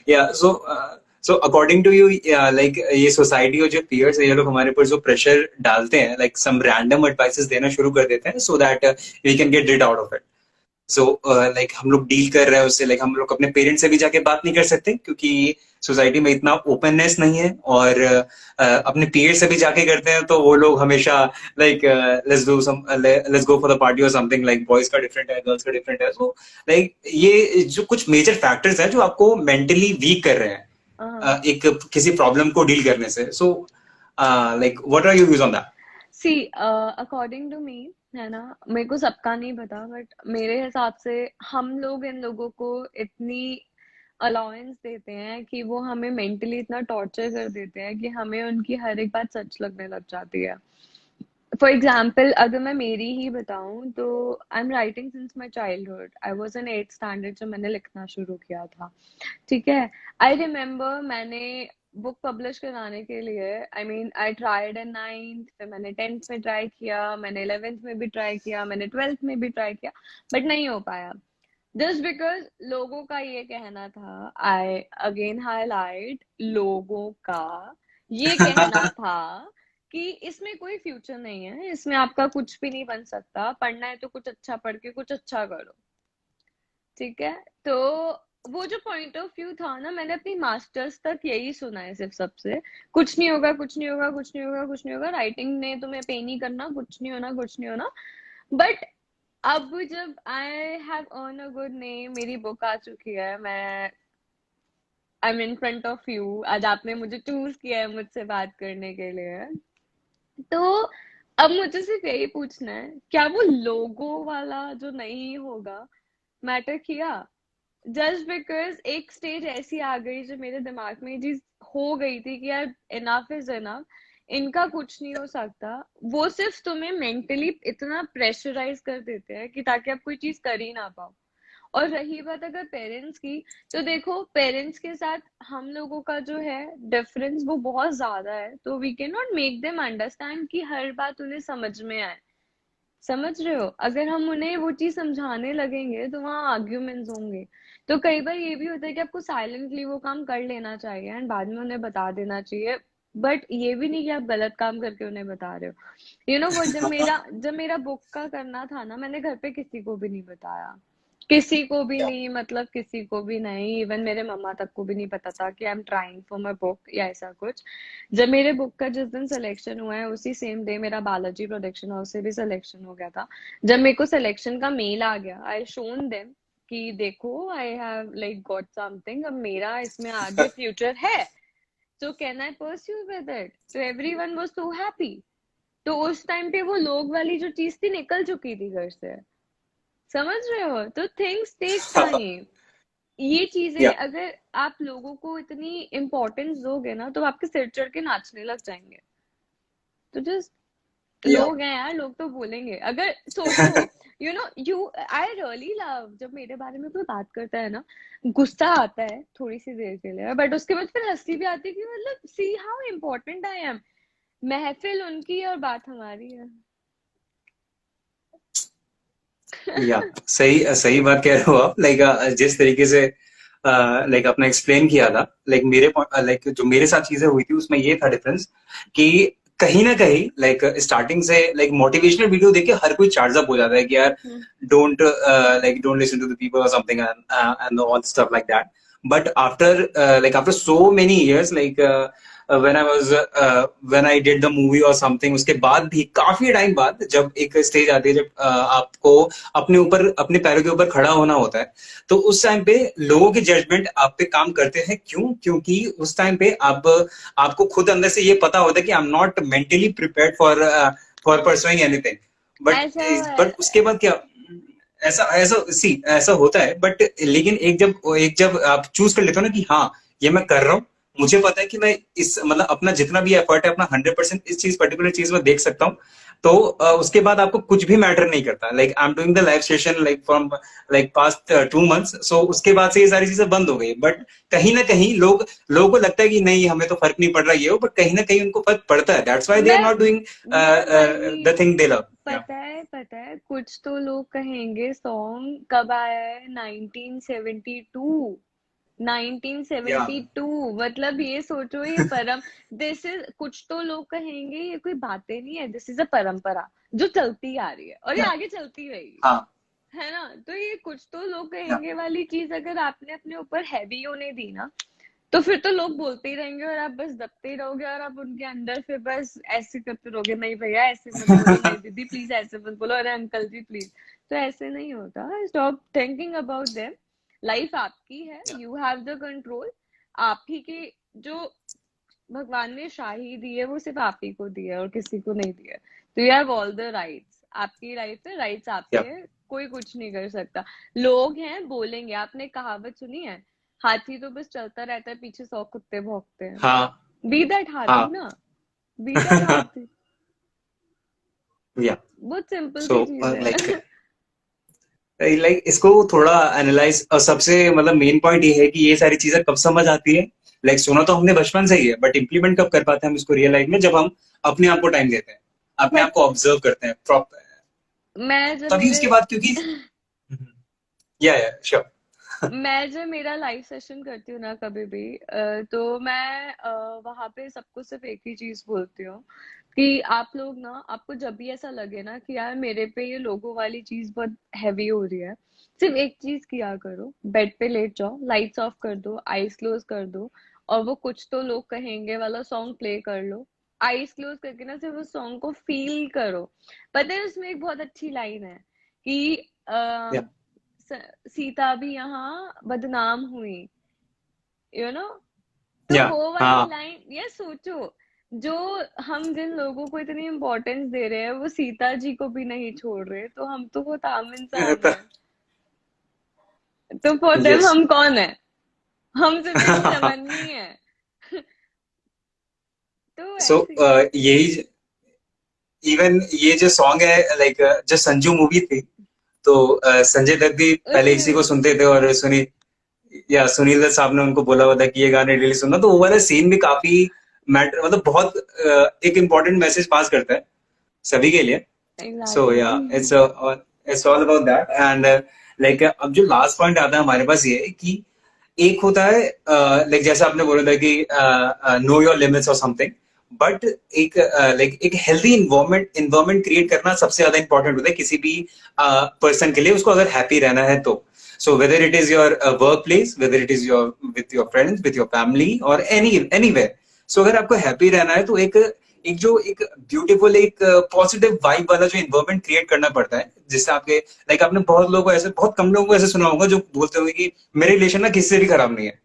Yeah. So according to you, like ये सोसाइटी और जो पीयर्स है, ये लोग हमारे ऊपर जो प्रेशर डालते हैं, लाइक सम रैंडम एडवाइसेस देना शुरू कर देते हैं so that we can get rid out of it. So like हम लोग डील कर रहे हैं उससे, लाइक हम लोग अपने पेरेंट्स से भी जाके बात नहीं कर सकते क्योंकि सोसाइटी में इतना ओपननेस नहीं है, और अपने पीयर से भी जाके करते हैं तो वो लोग हमेशा like let's go for the party और समथिंग, लाइक बॉयज का डिफरेंट है, गर्ल्स का डिफरेंट है। सो लाइक ये जो कुछ मेजर फैक्टर्स हैं जो आपको मेंटली वीक कर रहे हैं हाँ। एक किसी प्रॉब्लम को डील करने से। So like what are your views on that? See according to me, है ना, मेरे को सबका नहीं पता बट मेरे हिसाब से हम लोग इन लोगों को इतनी अलाउंस देते हैं कि वो हमें मेंटली इतना टॉर्चर कर देते हैं कि हमें उनकी हर एक बात सच लगने लग जाती है। फॉर एग्जाम्पल, अगर मैं मेरी ही बताऊं तो I am writing since my childhood. I was in 8th standard जब मैंने लिखना शुरू किया था। ठीक है। आई रिमेम्बर मैंने बुक पब्लिश कराने के लिए, I mean I tried in 9th, फिर मैंने 10th में ट्राई किया, मैंने 11th में भी ट्राई किया, मैंने 12th में भी ट्राई किया, बट नहीं हो पाया। जस्ट बिकॉज लोगों का ये कहना था, आई अगेन हाईलाइट, लोगों का ये कहना था कि इसमें कोई फ्यूचर नहीं है, इसमें आपका कुछ भी नहीं बन सकता, पढ़ना है तो कुछ अच्छा पढ़ के कुछ अच्छा करो। ठीक है। तो वो जो पॉइंट ऑफ व्यू था ना, मैंने अपनी मास्टर्स तक यही सुना है सिर्फ सबसे, कुछ नहीं होगा, कुछ नहीं होगा, कुछ नहीं होगा, कुछ नहीं होगा, राइटिंग ने तुम्हें पे नहीं करना, कुछ नहीं होना, कुछ नहीं होना। बट अब जब I have earn a good name, मेरी बुक आ चुकी है, मैं I am in front of you, आज आपने मुझे चूज किया है मुझसे बात करने के लिए, तो अब मुझे सिर्फ यही पूछना है, क्या वो लोगों वाला जो नहीं होगा मैटर किया? जस्ट बिकॉज एक स्टेज ऐसी आ गई जो मेरे दिमाग में ये चीज हो गई थी कि यार इनफ इज इनफ, इनका कुछ नहीं हो सकता। वो सिर्फ तुम्हें मेंटली इतना प्रेशराइज कर देते हैं कि ताकि आप कोई चीज कर ही ना पाओ। और रही बात अगर पेरेंट्स की, तो देखो पेरेंट्स के साथ हम लोगों का जो है डिफरेंस वो बहुत ज्यादा है, तो we can not make them understand कि हर बात उन्हें समझ में आए। समझ रहे हो? अगर हम उन्हें वो चीज समझाने लगेंगे तो वहां आर्ग्यूमेंट्स होंगे। तो कई बार ये भी होता है कि आपको साइलेंटली वो काम कर लेना चाहिए एंड बाद में उन्हें बता देना चाहिए, बट ये भी नहीं कि आप गलत काम करके उन्हें बता रहे हो। यू नो वो, जब मेरा बुक का करना था ना, मैंने घर पे किसी को भी नहीं बताया, किसी को भी नहीं, मतलब किसी को भी नहीं, इवन मेरे मम्मा तक को भी नहीं पता था कि I am trying for my book या ऐसा कुछ। जब मेरे बुक का जिस दिन सिलेक्शन हुआ है उसी सेम डे मेरा बालाजी प्रोडक्शन हाउस से भी सिलेक्शन हो गया था। जब मेरे को सिलेक्शन का मेल आ गया, आई शोन देम कि देखो I have like got something, अब मेरा इसमें आगे फ्यूचर है, so can I pursue with it? तो एवरीवन वाज सो हैप्पी। तो उस टाइम पे वो लोग वाली जो चीज थी निकल चुकी थी घर से। समझ रहे हो? तो थिंग्स टेक टाइम। ये चीजें या अगर आप लोगों को इतनी इम्पोर्टेंस दोगे ना तो वो आपके सिर चढ़ के नाचने लग जाएंगे। तो जस्ट या लोग हैं यार, लोग तो बोलेंगे। अगर सोचो, you know you, I really love जब मेरे बारे में कोई बात करता है ना, गुस्सा आता है थोड़ी सी देर के लिए, बट उसके बाद फिर हंसी भी आती है कि मतलब see how important I am. महफिल उनकी है और बात हमारी है। या सही सही बात कह रहे हो आप। लाइक जिस तरीके से लाइक आपने एक्सप्लेन किया था, लाइक लाइक जो मेरे साथ चीजें हुई थी उसमें ये था डिफरेंस कि कहीं ना कहीं लाइक स्टार्टिंग से लाइक मोटिवेशनल वीडियो देख के हर कोई चार्ज अप हो जाता है कि यार don't listen to the people और something and all stuff like that. But after like after so many years, like when I was when I did the movie और समथिंग, उसके बाद भी काफी टाइम बाद जब एक स्टेज आती है जब आपको अपने ऊपर अपने पैरों के ऊपर खड़ा होना होता है, तो उस टाइम पे लोगों के जजमेंट आप पे काम करते हैं। क्यों? क्योंकि उस टाइम पे आप आपको खुद अंदर से ये पता होता है कि I am not mentally prepared for pursuing anything. But ऐसा बट उसके बाद क्या, ऐसा ऐसा सी ऐसा होता है। बट लेकिन एक जब आप चूज कर लेते हो ना कि हाँ ये मैं कर रहा हूँ, मुझे पता है कि मैं इस मतलब अपना जितना भी एफर्ट है अपना 100% इस चीज पर्टिकुलर चीज में देख सकता हूँ, तो उसके बाद आपको कुछ भी मैटर नहीं करता। Like I am doing the live session like from like past 2 months, so उसके बाद से ये सारी चीजें बंद हो गई। बट कहीं ना कहीं लोगों को लगता है कि नहीं हमें तो फर्क नहीं पड़ रहा ये हो, बट कहीं ना कहीं उनको फर्क पड़ता है। दैट्स व्हाई दे आर मैं नॉट डूइंग मैं वही, द थिंग दे लव। पता है कुछ तो लोग कहेंगे सॉन्ग कब आया है, 1972। या 1972 मतलब ये सोचो, ये परम, दिस इज, कुछ तो लोग कहेंगे ये कोई बातें नहीं है, दिस इज अ परंपरा जो चलती आ रही है और ये या आगे चलती रहेगी। हाँ है ना? तो ये कुछ तो लोग Yeah. कहेंगे वाली चीज अगर आपने अपने ऊपर हैवी होने दी ना, तो फिर तो लोग बोलते ही रहेंगे और आप बस दबते ही रहोगे और आप उनके अंदर फिर बस ऐसे करते रहोगे, नहीं भैया ऐसे मत बोलो, नहीं दीदी प्लीज ऐसे मत बोलो, अरे अंकल जी प्लीज। तो ऐसे नहीं होता। Stop thinking about them. Life आपकी है, Yeah. You have the control. आप ही की जो भगवान ने शाही दी है वो सिर्फ आप ही को दी है और किसी को नहीं दी है। तो you have all the rights, आपकी लाइफ है, राइट्स आपके Yeah. हैं, कोई कुछ नहीं कर सकता। लोग हैं बोलेंगे, आपने कहावत सुनी है, हाथी तो बस चलता रहता है, पीछे 100 कुत्ते भौंकते हैं। हाँ बी दैट हाथी हाँ. ना, बी दैट हाथी। Yeah. बहुत सिंपल सी So चीज like है। लाइक इसको थोड़ा एनालाइज, और सबसे मतलब मेन पॉइंट ये है कि ये सारी चीजें कब समझ आती है। लाइक सुना तो हमने बचपन से ही है, बट इम्प्लीमेंट कब कर पाते हैं हम इसको रियल लाइफ में, जब हम अपने आप को टाइम देते हैं, अपने आप बट को ऑब्जर्व करते हैं प्रॉपर, मैं जब तभी मेरे उसके बाद क्योंकि या श्योर। मैं जब मेरा लाइव सेशन करती हूँ ना कभी भी, तो मैं वहां पे सबको सिर्फ एक ही चीज बोलती हूँ कि आप लोग ना, आपको जब भी ऐसा लगे ना कि यार मेरे पे ये लोगों वाली चीज बहुत हैवी हो रही है, सिर्फ एक चीज किया करो, बेड पे लेट जाओ, लाइट्स ऑफ कर दो, आईज क्लोज कर दो, और वो कुछ तो लोग कहेंगे वाला सॉन्ग प्ले कर लो। आईज क्लोज करके ना सिर्फ उस सॉन्ग को फील करो। पता है उसमें एक बहुत अच्छी लाइन है कि या सीता भी यहाँ बदनाम हुई, यू नो। तो या वो वाली हाँ. लाइन, ये सोचो, जो हम जिन लोगों को इतनी इम्पोर्टेंस दे रहे हैं वो सीता जी को भी नहीं छोड़ रहे, तो हम तो बहुत आम इंसान है। तो फॉर देम यस. हम कौन है? हम सिर्फ एक चवन्नी है। तो सो ऐसे। यही, इवन ये जो सॉन्ग है, लाइक जो संजू मूवी थी, तो संजय दत्त भी पहले इसी को उसमें सुनते थे, और सुनी या सुनील दत्त साहब ने उनको बोला हुआ था कि ये गाने डेली सुनना, तो वो वाला सीन भी काफी मैटर, मतलब बहुत एक इम्पोर्टेंट मैसेज पास करता है सभी के लिए. सो या exactly. It's all about that. And like अब जो लास्ट पॉइंट आता है हमारे पास ये है कि एक होता है, लाइक जैसे आपने बोला था कि नो योर लिमिट्स और समथिंग, बट एक लाइक एक हेल्दी इन्वायरमेंट इन्वायरमेंट क्रिएट करना सबसे ज्यादा इंपॉर्टेंट होता है किसी भी पर्सन के लिए, उसको अगर हैप्पी रहना है तो. So whether it is your work place, whether it is your with your friends, with your family, और एनीवेयर. सो अगर आपको हैप्पी रहना है तो एक जो एक ब्यूटीफुल एक पॉजिटिव वाइब वाला जो इन्वायरमेंट क्रिएट करना पड़ता है, जिससे आपके लाइक आपने बहुत लोगों को ऐसे, बहुत कम लोगों को ऐसे सुना होगा जो बोलते होंगे कि मेरे रिलेशन ना किसी से भी खराब नहीं है,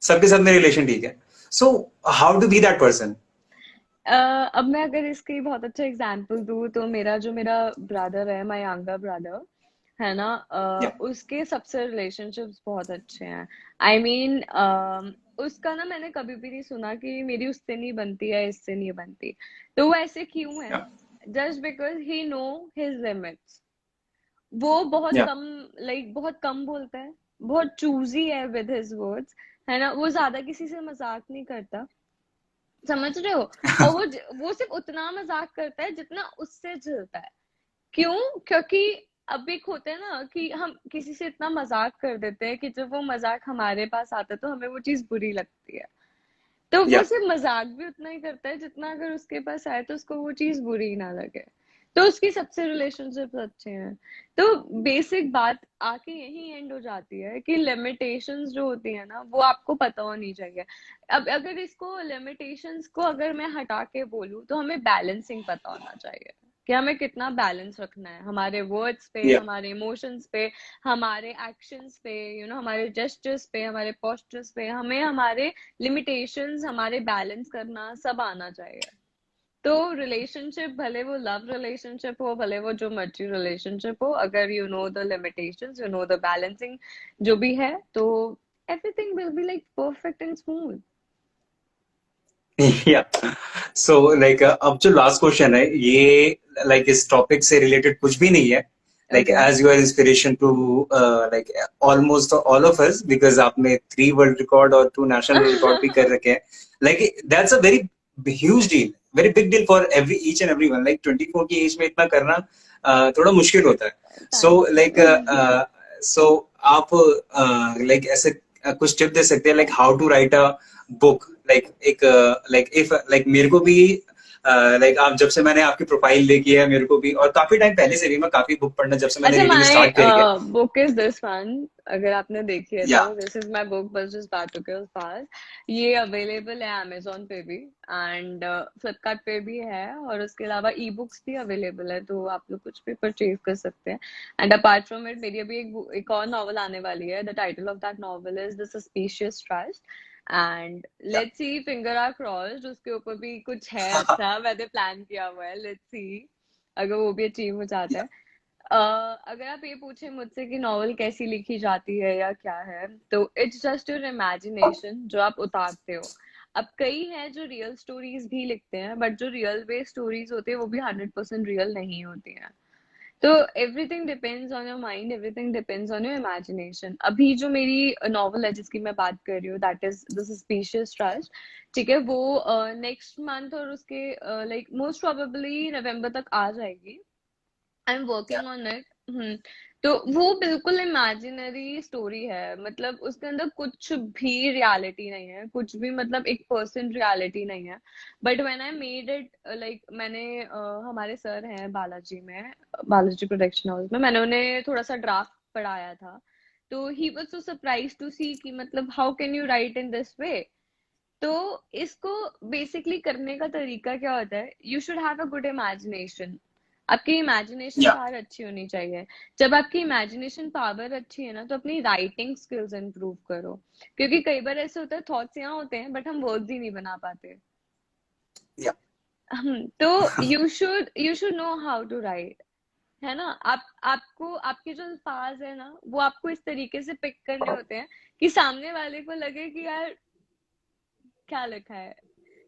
सबके साथ मेरे रिलेशन ठीक है. So how to be that person. अब मैं अगर इसकी बहुत अच्छा एग्जांपल दूं तो मेरा ब्रदर है, माय यंगर ब्रदर, है ना, या उसके सबसे रिलेशनशिप्स बहुत अच्छे हैं। आई मीन उसका ना मैंने कभी भी नहीं सुना कि मेरी उससे नहीं बनती है, इससे नहीं बनती। तो वो ऐसे क्यों है? या just because he know his limits. वो बहुत या कम, बहुत कम बोलता है, बहुत चूजी है विद हिज वर्ड्स, है ना। वो ज्यादा किसी से मजाक नहीं करता, समझ रहे हो। और वो सिर्फ उतना मजाक करता है जितना उससे झेलता है। क्यों? क्योंकि अब एक होता है ना कि हम किसी से इतना मजाक कर देते हैं कि जब वो मजाक हमारे पास आता है तो हमें वो चीज बुरी लगती है। तो वो या सिर्फ मजाक भी उतना ही करता है जितना अगर उसके पास आए तो उसको वो चीज बुरी ना लगे। तो उसकी सबसे रिलेशनशिप अच्छे हैं। तो बेसिक बात आके यही एंड हो जाती है कि लिमिटेशंस जो होती है ना वो आपको पता होनी चाहिए। अब अगर इसको लिमिटेशंस को अगर मैं हटा के बोलूँ तो हमें बैलेंसिंग पता होना चाहिए कि हमें कितना बैलेंस रखना है हमारे वर्ड्स पे, या हमारे इमोशंस पे, हमारे एक्शंस पे, हमारे जेस्चर्स पे, हमारे पोस्चर्स पे, हमें हमारे लिमिटेशंस, हमारे बैलेंस करना सब आना चाहिए। तो रिलेशनशिप भले वो लव रिलेशनशिप हो, भले वो जो मर्जी रिलेशनशिप हो, अगर you know the limitations, you know the balancing जो भी है, तो everything will be like perfect and smooth. Yeah. So like अब जो लास्ट क्वेश्चन है ये, लाइक इस टॉपिक से रिलेटेड कुछ भी नहीं है. Like okay. As you are inspiration to like almost all of us, because आपने 3 वर्ल्ड रिकॉर्ड और 2 नेशनल रिकॉर्ड भी कर रखे हैं. Like that's a very huge deal, very big deal for every each and everyone. Like 24 की as में इतना करना थोड़ा मुश्किल होता है. So thank like you. So आप लाइक ऐसे कुछ टिप दे सकते हैं, like how to write a book, like एक लाइक इफ लाइक मेरे को भी लाइक आप जब से मैंने आपकी प्रोफाइल देखी है मेरे को भी, और काफी टाइम पहले से भी मैं काफी बुक पढ़ना जब से मैंने अच्छा, रीडिंग माय स्टार्ट करी है। Book is this one. अगर आपने देखी है या तो दिस इज माय बुक बस जस्ट बैटल पास। ये अवेलेबल है अमेजोन पे भी एंड फ्लिपकार्ट पे भी है, और उसके अलावा ई बुक्स भी अवेलेबल है, तो आप लोग कुछ भी परचेज कर सकते हैं। एंड अपार्ट फ्रॉम इट मेरी अभी एक और नॉवल आने वाली है। The title of that novel is the suspicious trust. And yeah let's see, finger are crossed, उसके ऊपर भी कुछ है अच्छा मैंने प्लान किया हुआ है। लेट्स सी अगर वो भी अचीव हो जाता या है। अगर आप ये पूछे मुझसे कि नॉवल कैसी लिखी जाती है या क्या है, तो इट्स जस्ट योर इमेजिनेशन जो आप उतारते हो। अब कई हैं जो रियल स्टोरीज भी लिखते हैं, बट जो रियल बेस्ड स्टोरीज होती है वो भी 100% रियल नहीं होती हैं। तो everything depends on your mind, everything depends on your imagination. अभी जो मेरी नॉवल है जिसकी मैं बात कर रही हूँ, that is the suspicious trust. ठीक है, वो नेक्स्ट मंथ और उसके लाइक मोस्ट प्रोबेबली नवंबर तक आ जाएगी। आई एम या वर्किंग ऑन इट। तो वो बिल्कुल इमेजिनरी स्टोरी है, मतलब उसके अंदर कुछ भी रियलिटी नहीं है, कुछ भी मतलब 1% रियलिटी नहीं है। But when I made it, like मैंने हमारे सर हैं बालाजी में, बालाजी प्रोडक्शन हाउस में, मैंने उन्हें थोड़ा सा ड्राफ्ट पढ़ाया था। तो he was so surprise to see कि मतलब how can you write in this way. तो इसको बेसिकली करने का तरीका क्या होता है, you should have a good imagination. आपकी इमेजिनेशन या पावर अच्छी होनी चाहिए। जब आपकी इमेजिनेशन पावर अच्छी है ना, तो अपनी राइटिंग स्किल्स इंप्रूव करो। क्योंकि कई बार ऐसे होता है थॉट्स यहाँ होते हैं बट हम वर्ड्स ही नहीं बना पाते। या तो you should know how to write, है ना। आपको आपके जो अल्फाज है ना, वो आपको इस तरीके से पिक करने होते हैं कि सामने वाले को लगे कि यार क्या लिखा है,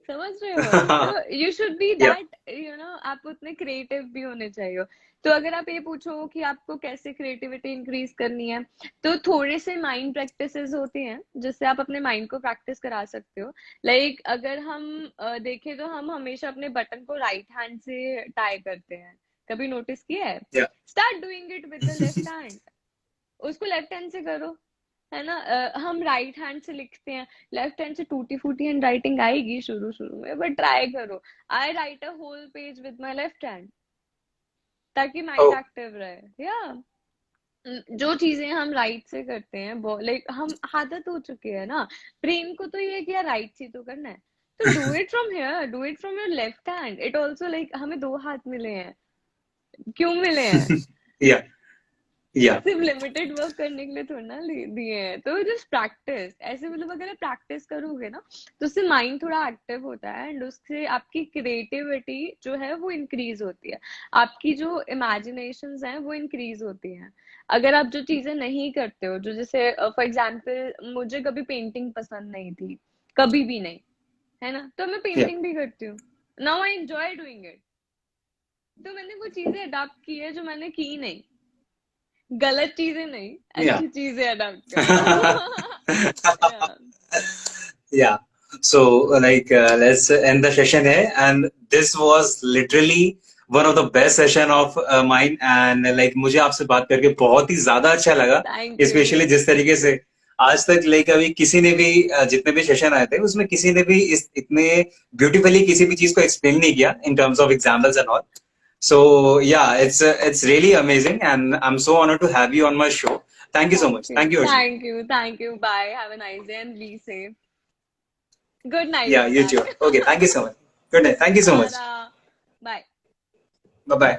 समझ रहे हो। तो यू शुड बी या दैट, यू नो, आप उतने क्रिएटिव भी होने चाहिए। तो अगर आप ये पूछो कि आपको कैसे क्रिएटिविटी इंक्रीज करनी है, तो थोड़े से माइंड प्रैक्टिसेस होती हैं जिससे आप अपने माइंड को प्रैक्टिस करा सकते हो। लाइक अगर हम देखें तो हम हमेशा अपने बटन को राइट हैंड से टाई करते हैं। कभी नोटिस किया है? या start doing it with the left hand. उसको लेफ्ट हैंड से करो, है ना। हम राइट हैंड से लिखते हैं, लेफ्ट हैंड से टूटी फूटी हैंड राइटिंग आएगी शुरू शुरू में, बट ट्राई करो। I write a whole page with my left hand, ताकि ओ माइंड एक्टिव रहे। या जो चीजें हम राइट से करते हैं, लाइक हम आदत हो चुकी है ना। ब्रेन को तो ये है कि यार राइट से तो करना है, तो do it from here, do it from your left hand. It also like हमें दो हाथ मिले हैं, क्यों मिले हैं? या या सिर्फ लिमिटेड वर्क करने के लिए थोड़ा ना दिए हैं। तो जस्ट प्रैक्टिस, ऐसे मतलब अगर आप प्रैक्टिस करोगे ना, तो उससे माइंड थोड़ा एक्टिव होता है एंड उससे आपकी क्रिएटिविटी जो है वो इंक्रीज होती है। आपकी जो इमेजिनेशंस हैं वो इंक्रीज होती हैं। अगर आप जो चीजें नहीं करते हो, जो जैसे फॉर एग्जांपल मुझे कभी पेंटिंग पसंद नहीं थी, कभी भी नहीं, है ना, तो मैं या पेंटिंग भी करती हूँ। Now I enjoy doing it. तो मैंने वो चीजें अडॉप्ट की है जो मैंने की नहीं। गलत चीजें नहीं, या अच्छी चीजें अडॉप्ट करो। Yeah. Yeah. So, let's end the session here. And this was literally one of the best session of mine. And मुझे आपसे बात करके बहुत ही ज्यादा अच्छा लगा, Thank स्पेशली you. जिस तरीके से आज तक अभी किसी ने भी जितने भी सेशन आए थे उसमें किसी ने भी इस इतने ब्यूटीफुली किसी भी चीज को एक्सप्लेन नहीं किया in terms of examples and all. So yeah, it's really amazing, and I'm so honored to have you on my show. Thank you so Thank much. you. Thank you, Arjun. Thank you. Thank you. Bye. Have a nice day and be safe. Good night, Yeah, in you fact. too. Okay, thank you so much. Good night. Thank you so much. Tara. Bye. Bye bye.